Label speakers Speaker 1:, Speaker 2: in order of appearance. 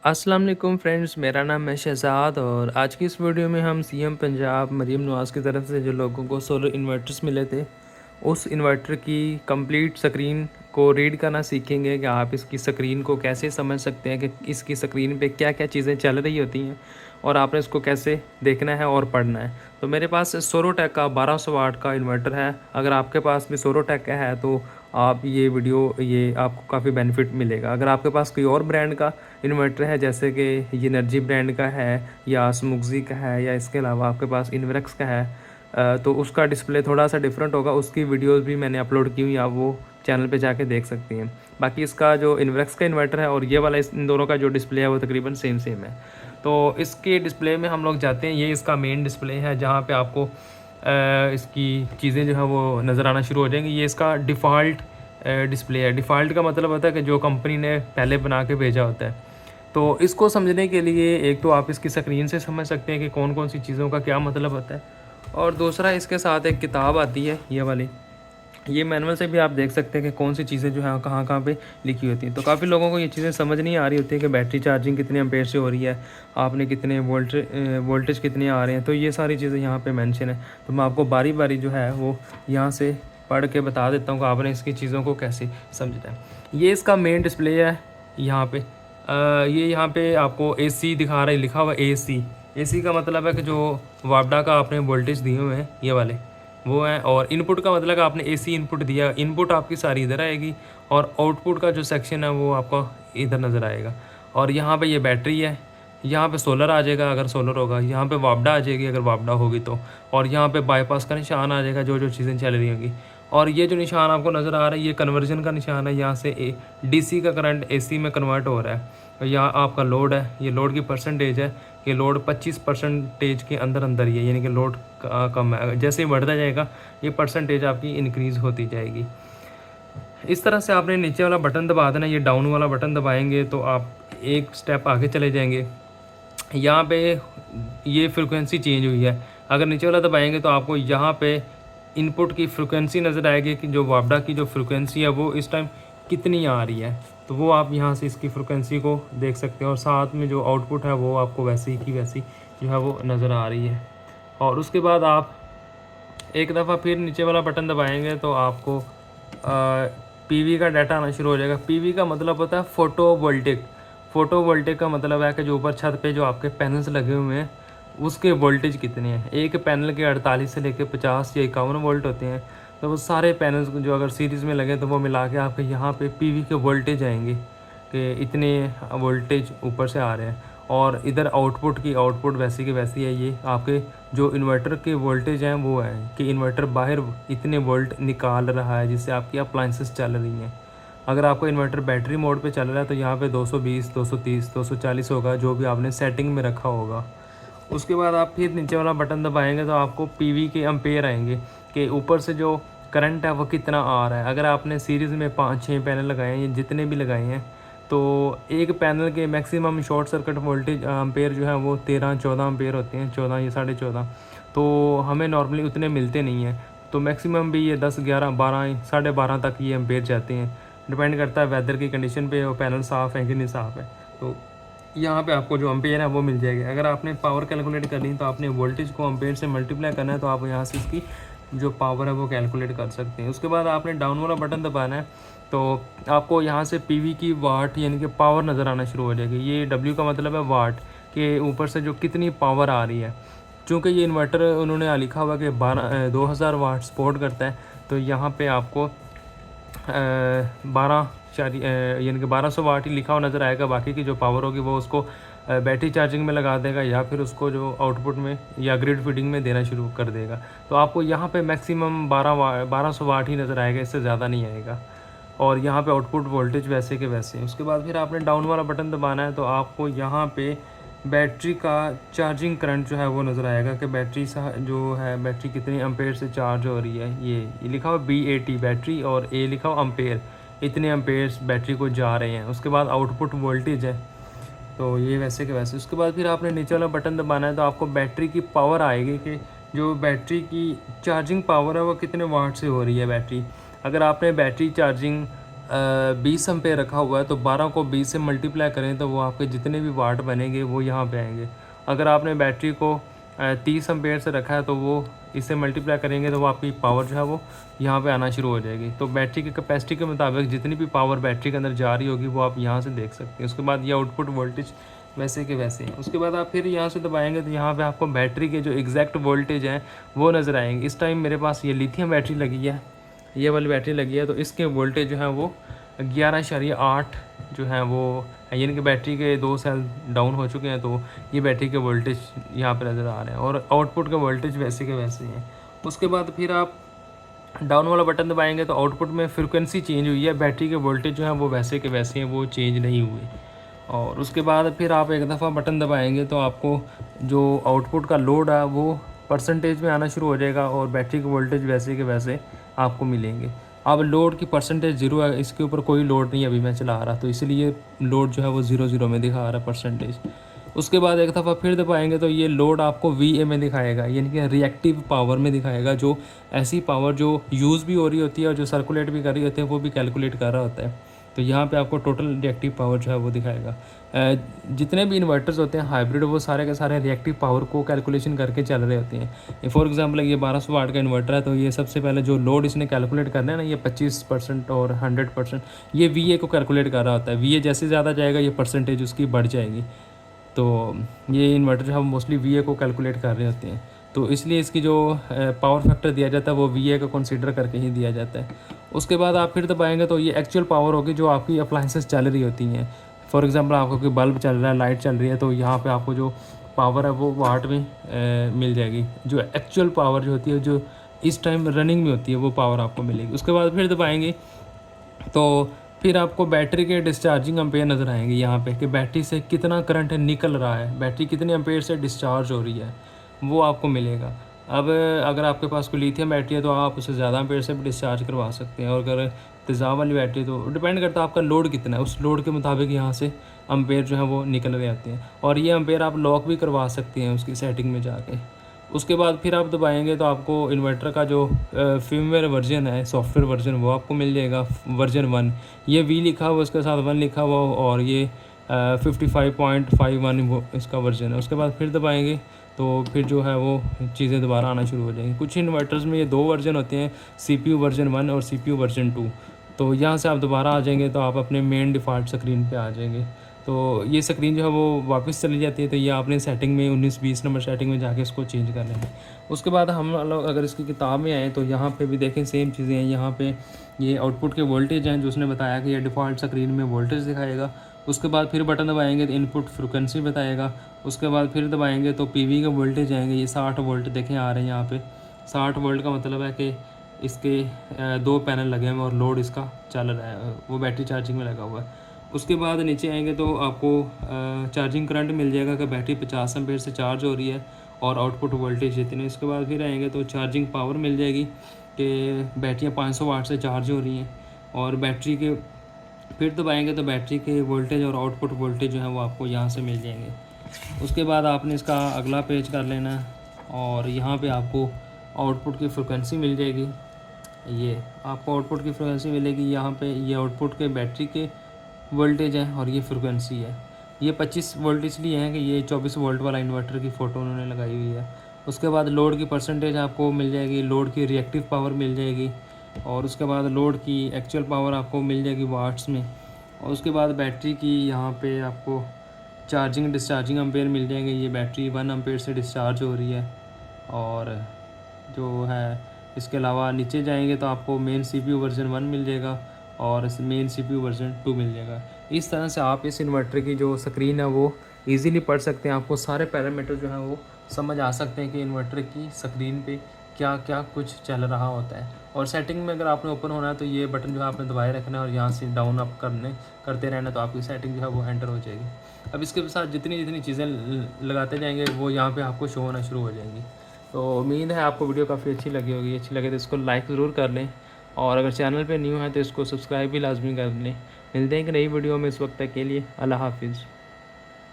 Speaker 1: अस्सलाम वालेकुम फ्रेंड्स, मेरा नाम है शहज़ाद और आज की इस वीडियो में हम सीएम पंजाब मरीम नवाज़ की तरफ से जो लोगों को सोलर इन्वर्टर्स मिले थे, उस इन्वर्टर की कंप्लीट स्क्रीन को रीड करना सीखेंगे कि आप इसकी स्क्रीन को कैसे समझ सकते हैं कि इसकी स्क्रीन पे क्या-क्या चीज़ें चल रही होती हैं और आपने इसको कैसे देखना है और पढ़ना है। तो मेरे पास सोलोटेक का 1200 वाट का इन्वर्टर है। अगर आपके पास भी सोलोटेक का है तो आप ये आपको काफ़ी बेनिफिट मिलेगा। अगर आपके पास कोई और ब्रांड का इन्वर्टर है जैसे कि ये एनर्जी ब्रांड का है या स्मुक्जी का है या इसके अलावा आपके पास इन्वेक्स का है, तो उसका डिस्प्ले थोड़ा सा डिफरेंट होगा। उसकी वीडियोस भी मैंने अपलोड की हुई, आप वो चैनल पे जाके देख सकती हैं। बाकी इसका जो इन्वेक्स का इन्वर्टर है और ये वाला इन दोनों का जो डिस्प्ले है वो तकरीबन सेम सेम है। तो इसके डिस्प्ले में हम लोग जाते हैं। ये इसका मेन डिस्प्ले है जहाँ पे आपको इसकी चीज़ें जो है वो नज़र आना शुरू हो जाएंगी। ये इसका डिफ़ॉल्ट डिस्प्ले है। डिफ़ॉल्ट का मतलब होता है कि जो कंपनी ने पहले बना के भेजा होता है। तो इसको समझने के लिए एक तो आप इसकी स्क्रीन से समझ सकते हैं कि कौन कौन सी चीज़ों का क्या मतलब होता है, और दूसरा इसके साथ एक किताब आती है ये वाली। ये मैनुअल से भी आप देख सकते हैं कि कौन सी चीज़ें जो है कहाँ कहाँ पे लिखी होती हैं। तो काफ़ी लोगों को ये चीज़ें समझ नहीं आ रही होती है कि बैटरी चार्जिंग कितने एम्पेयर से हो रही है, आपने कितने वोल्टेज कितने आ रहे हैं। तो ये सारी चीज़ें यहाँ पे मेंशन है। तो मैं आपको बारी बारी जो है वो यहाँ से पढ़ के बता देता हूँ कि आपने इसकी चीज़ों को कैसे समझना है। ये इसका मेन डिस्प्ले है यहाँ पे। ये यहाँ पे आपको एसी दिखा रहा है, लिखा हुआ एसी। एसी का मतलब है कि जो वापडा का आपने वोल्टेज दिए हुए हैं ये वाले वो हैं, और इनपुट का मतलब आपने एसी इनपुट दिया, इनपुट आपकी सारी इधर आएगी और आउटपुट का जो सेक्शन है वो आपका इधर नज़र आएगा। और यहाँ पे ये बैटरी है, यहाँ पे सोलर आ जाएगा अगर सोलर होगा, यहाँ पे वापडा आ जाएगी अगर वापडा होगी तो, और यहाँ पे बाईपास का निशान आ जाएगा जो जो चीज़ें चल रही होंगी। और ये जो निशान आपको नज़र आ रहा है ये कन्वर्जन का निशान है। यहाँ से डीसी का करंट एसी में कन्वर्ट हो रहा है। यहाँ आपका लोड है, ये लोड की परसेंटेज है कि लोड 25% के अंदर अंदर ही है, यानी कि लोड कम है। जैसे ही बढ़ता जाएगा ये परसेंटेज आपकी इंक्रीज़ होती जाएगी। इस तरह से आपने नीचे वाला बटन दबा देना, ये डाउन वाला बटन दबाएंगे तो आप एक स्टेप आगे चले जाएंगे। यहाँ पे ये फ्रिक्वेंसी चेंज हुई है, अगर नीचे वाला दबाएंगे तो आपको यहाँ पे इनपुट की फ्रिक्वेंसी नज़र आएगी कि जो वापडा की जो फ्रिक्वेंसी है वो इस टाइम कितनी आ रही है। तो वो आप यहाँ से इसकी फ्रिक्वेंसी को देख सकते हैं और साथ में जो आउटपुट है वो आपको वैसी की वैसी जो है वो नज़र आ रही है। और उसके बाद आप एक दफ़ा फिर नीचे वाला बटन दबाएंगे तो आपको पीवी का डाटा आना शुरू हो जाएगा। पीवी का मतलब होता है फोटोवोल्टिक। फोटोवोल्टिक का मतलब है कि जो ऊपर छत पे जो आपके पैनल्स लगे हुए हैं उसके वोल्टेज कितने हैं। एक पैनल के 48 से लेकर 50 या 51 वोल्ट होते हैं। तो वो सारे पैनल्स जो अगर सीरीज़ में लगे तो वो मिला के आपके यहाँ पे पीवी के वोल्टेज आएंगे कि इतने वोल्टेज ऊपर से आ रहे हैं। और इधर आउटपुट की आउटपुट वैसी की वैसी है। ये आपके जो इन्वर्टर के वोल्टेज हैं वो है कि इन्वर्टर बाहर इतने वोल्ट निकाल रहा है जिससे आपकी अप्लाइंसेस चल रही हैं। अगर आपको इन्वर्टर बैटरी मोड पे चल रहा है तो यहाँ पे 220, 230, 240 होगा जो भी आपने सेटिंग में रखा होगा। उसके बाद आप फिर नीचे वाला बटन दबाएंगे तो आपको पीवी के एम्पेयर आएंगे कि ऊपर से जो करंट है वो कितना आ रहा है। अगर आपने सीरीज़ में 5-6 पैनल लगाए हैं या जितने भी लगाए हैं तो एक पैनल के maximum short circuit voltage ampere जो है वो 13-14 एम्पेयर होते हैं, 14 या 14.5। तो हमें नॉर्मली उतने मिलते नहीं हैं। तो मैक्सिमम भी ये 10, 11, 12, 12.5 तक ये एम्पेयर जाते हैं। डिपेंड करता है वेदर की कंडीशन पे, वो पैनल साफ़ है कि नहीं साफ़ है। तो यहाँ पे आपको जो एम्पेयर है वो मिल जाएगी। अगर आपने पावर कैलकुलेट करनी है तो आपने वोल्टेज को एम्पेयर से मल्टीप्लाई करना है तो आप यहाँ से इसकी जो पावर है वो कैलकुलेट कर सकते हैं। उसके बाद आपने डाउन वाला बटन दबाना है तो आपको यहाँ से पीवी की वाट यानी कि पावर नज़र आना शुरू हो जाएगी। ये डब्ल्यू का मतलब है वाट, के ऊपर से जो कितनी पावर आ रही है। चूँकि ये इन्वर्टर उन्होंने लिखा हुआ कि 2000 वाट सपोर्ट करता है तो यहाँ पे आपको 12 यानी कि 1200 वाट ही लिखा हुआ नज़र आएगा। बाकी की जो पावर होगी वो उसको बैटरी चार्जिंग में लगा देगा या फिर उसको जो आउटपुट में या ग्रिड फीडिंग में देना शुरू कर देगा। तो आपको यहाँ पे मैक्सिमम 1200 वाट ही नज़र आएगा, इससे ज़्यादा नहीं आएगा। और यहाँ पे आउटपुट वोल्टेज वैसे के वैसे। उसके बाद फिर आपने डाउन वाला बटन दबाना है तो आपको यहाँ पे बैटरी का चार्जिंग करंट जो है वो नज़र आएगा कि बैटरी जो है बैटरी कितनी एम्पेयर से चार्ज हो रही है। ये लिखा हुआ BAT बैटरी और ए लिखा हुआ एम्पेयर, इतने एम्पेयर्स बैटरी को जा रहे हैं। उसके बाद आउटपुट वोल्टेज है तो ये वैसे के वैसे। उसके बाद फिर आपने नीचे वाला बटन दबाना है तो आपको बैटरी की पावर आएगी कि जो बैटरी की चार्जिंग पावर है वो कितने वाट से हो रही है बैटरी। अगर आपने बैटरी चार्जिंग 20 एम्पेयर रखा हुआ है, तो 12 को 20 से मल्टीप्लाई करें तो वो आपके जितने भी वाट बनेंगे वो यहाँ पे आएंगे। अगर आपने बैटरी को 30 एम्पेयर से रखा है तो वो इससे मल्टीप्लाई करेंगे तो वो आपकी पावर जो है वो यहाँ पे आना शुरू हो जाएगी। तो बैटरी की कैपेसिटी के मुताबिक जितनी भी पावर बैटरी के अंदर जा रही होगी वो आप यहाँ से देख सकते हैं। उसके बाद ये आउटपुट वोल्टेज वैसे के वैसे हैं। उसके बाद आप फिर यहाँ से दबाएंगे तो यहाँ पे आपको बैटरी के जो एग्जैक्ट वोल्टेज हैं वो नज़र आएंगे। इस टाइम मेरे पास ये लिथियम बैटरी लगी है, ये वाली बैटरी लगी है, तो इसके वोल्टेज जो है वो 11.8 जो है वो, यानी कि बैटरी के 2 सेल डाउन हो चुके हैं, तो ये बैटरी के वोल्टेज यहाँ पर नज़र आ रहे हैं और आउटपुट के वोल्टेज वैसे के वैसे हैं। उसके बाद फिर आप डाउन वाला बटन दबाएंगे तो आउटपुट में फ्रिक्वेंसी चेंज हुई है, बैटरी के वोल्टेज जो है वो वैसे के वैसे हैं, वो चेंज नहीं हुए। और उसके बाद फिर आप एक दफ़ा बटन दबाएंगे तो आपको जो आउटपुट का लोड है वो परसेंटेज में आना शुरू हो जाएगा और बैटरी के वोल्टेज वैसे के वैसे आपको मिलेंगे। अब लोड की परसेंटेज 0 है, इसके ऊपर कोई लोड नहीं अभी मैं चला रहा, तो इसलिए लोड जो है वो 0 में दिखा रहा है परसेंटेज। उसके बाद एक दफ़ा फिर दबाएंगे तो ये लोड आपको VA में दिखाएगा, यानी कि रिएक्टिव पावर में दिखाएगा, जो ऐसी पावर जो यूज़ भी हो रही होती है और जो सर्कुलेट भी कर रही होती है वो भी कैलकुलेट कर रहा होता है। तो यहाँ पे आपको टोटल रिएक्टिव पावर जो है वो दिखाएगा। जितने भी इन्वर्टर्स होते हैं हाइब्रिड, वो सारे के सारे रिएक्टिव पावर को कैलकुलेशन करके चल रहे होते हैं। फॉर एग्जांपल ये 1200 वाट का इन्वर्टर है, तो ये सबसे पहले जो लोड इसने कैलकुलेट करना है ना, ये 25% और 100% ये VA को कैलकुलेट कर रहा होता है। VA जैसे ज़्यादा जाएगा ये परसेंटेज उसकी बढ़ जाएगी। तो ये इन्वर्टर जो है मोस्टली VA को कैलकुलेट कर रहे होते हैं, तो इसलिए इसकी जो पावर फैक्टर दिया जाता है वो VA को कंसीडर करके ही दिया जाता है। उसके बाद आप फिर दबाएंगे तो ये एक्चुअल पावर होगी जो आपकी अप्लाइंसेस चल रही होती हैं। फॉर एग्जांपल आपको कोई बल्ब चल रहा है, लाइट चल रही है, तो यहाँ पे आपको जो पावर है वो वाट में मिल जाएगी। जो एक्चुअल पावर जो होती है, जो इस टाइम रनिंग में होती है, वो पावर आपको मिलेगी। उसके बाद फिर दबाएंगे तो फिर आपको बैटरी के डिस्चार्जिंग एम्पेयर नज़र आएंगे यहाँ पे, कि बैटरी से कितना करंट निकल रहा है, बैटरी कितने एम्पेयर से डिस्चार्ज हो रही है, वो आपको मिलेगा। अब अगर आपके पास कोई लिथियम बैटरी है तो आप उसे ज़्यादा एम्पेयर से भी डिस्चार्ज करवा सकते हैं, और अगर तेज़ाब वाली बैटरी तो डिपेंड करता है आपका लोड कितना है, उस लोड के मुताबिक यहाँ से एम्पेयर जो है वो निकल रहे आते हैं। और ये एम्पेयर आप लॉक भी करवा सकते हैं उसकी सेटिंग में जाके। उसके बाद फिर आप दबाएंगे तो आपको इन्वर्टर का जो फर्मवेयर वर्जन है, सॉफ्टवेयर वर्जन, वो आपको मिल जाएगा वर्जन 1। ये V लिखा हुआ, उसके साथ 1 लिखा हुआ, और ये 55.51 इसका वर्जन है। उसके बाद फिर दबाएंगे तो फिर जो है वो चीज़ें दोबारा आना शुरू हो जाएंगी। कुछ इन्वर्टर्स में ये 2 वर्जन होते हैं, CPU वर्जन 1 और CPU वर्जन 2। तो यहाँ से आप दोबारा आ जाएंगे तो आप अपने मेन डिफ़ॉल्ट स्क्रीन पे आ जाएंगे। तो ये स्क्रीन जो है वो वापस चली जाती है, तो ये आपने सेटिंग में 19-20 नंबर सेटिंग में जाके इसको चेंज कर लेना है। उसके बाद हम लोग अगर इसकी किताब में आएँ तो यहाँ पे भी देखें सेम चीज़ें हैं। यहाँ पे ये आउटपुट के वोल्टेज हैं जो उसने बताया कि ये डिफ़ॉल्ट स्क्रीन में वोल्टेज दिखाएगा। उसके बाद फिर बटन दबाएंगे तो इनपुट फ्रिक्वेंसी बताएगा। उसके बाद फिर दबाएंगे तो PV के वोल्टेज आएंगे, ये 60 वोल्ट देखें आ रहे हैं यहाँ पे। 60 वोल्ट का मतलब है कि इसके 2 पैनल लगे हैं और लोड इसका चल रहा है, वो बैटरी चार्जिंग में लगा हुआ है। उसके बाद नीचे आएंगे तो आपको चार्जिंग करंट मिल जाएगा कि बैटरी 50 एम्पेयर से चार्ज हो रही है और आउटपुट वोल्टेज इतने। उसके बाद फिर आएंगे तो चार्जिंग पावर मिल जाएगी कि बैटरियाँ 500 वाट से चार्ज हो रही हैं। और बैटरी के फिर दबाएंगे तो बैटरी के वोल्टेज और आउटपुट वोल्टेज जो है वो आपको यहाँ से मिल जाएंगे। उसके बाद आपने इसका अगला पेज कर लेना है और यहाँ पे आपको आउटपुट की फ्रिक्वेंसी मिल जाएगी। ये आपको आउटपुट की फ्रिक्वेंसी मिलेगी यहाँ पे, ये आउटपुट के बैटरी के वोल्टेज है और ये फ्रिक्वेंसी है। ये 25 वोल्ट इसलिए है कि ये 24 वोल्ट वाला इन्वर्टर की फ़ोटो उन्होंने लगाई हुई है। उसके बाद लोड की परसेंटेज आपको मिल जाएगी, लोड की रिएक्टिव पावर मिल जाएगी, और उसके बाद लोड की एक्चुअल पावर आपको मिल जाएगी वाट्स में। और उसके बाद बैटरी की यहाँ पे आपको चार्जिंग डिस्चार्जिंग एम्पेयर मिल जाएंगे। ये बैटरी 1 एम्पेयर से डिस्चार्ज हो रही है। और जो है इसके अलावा नीचे जाएंगे तो आपको मेन CPU वर्जन 1 मिल जाएगा और मेन CPU वर्जन 2 मिल जाएगा। इस तरह से आप इस इन्वर्टर की जो स्क्रीन है वो इजीली पढ़ सकते हैं। आपको सारे पैरामीटर जो है वो समझ आ सकते हैं कि इन्वर्टर की स्क्रीन पे क्या क्या कुछ चल रहा होता है। और सेटिंग में अगर आपने ओपन होना है तो ये बटन जो है आपने दबाए रखना है और यहाँ से डाउन अप करते रहना, तो आपकी सेटिंग जो है वो एंटर हो जाएगी। अब इसके साथ जितनी चीज़ें लगाते जाएंगे वो यहाँ पे आपको शो होना शुरू हो जाएंगी। तो उम्मीद है आपको वीडियो काफ़ी अच्छी लगी होगी। अच्छी लगे तो इसको लाइक ज़रूर कर लें, और अगर चैनल पे न्यू है तो इसको सब्सक्राइब भी लाजमी कर लें। मिलते हैं एक नई वीडियो में, इस वक्त तक के लिए अल्लाह हाफिज़।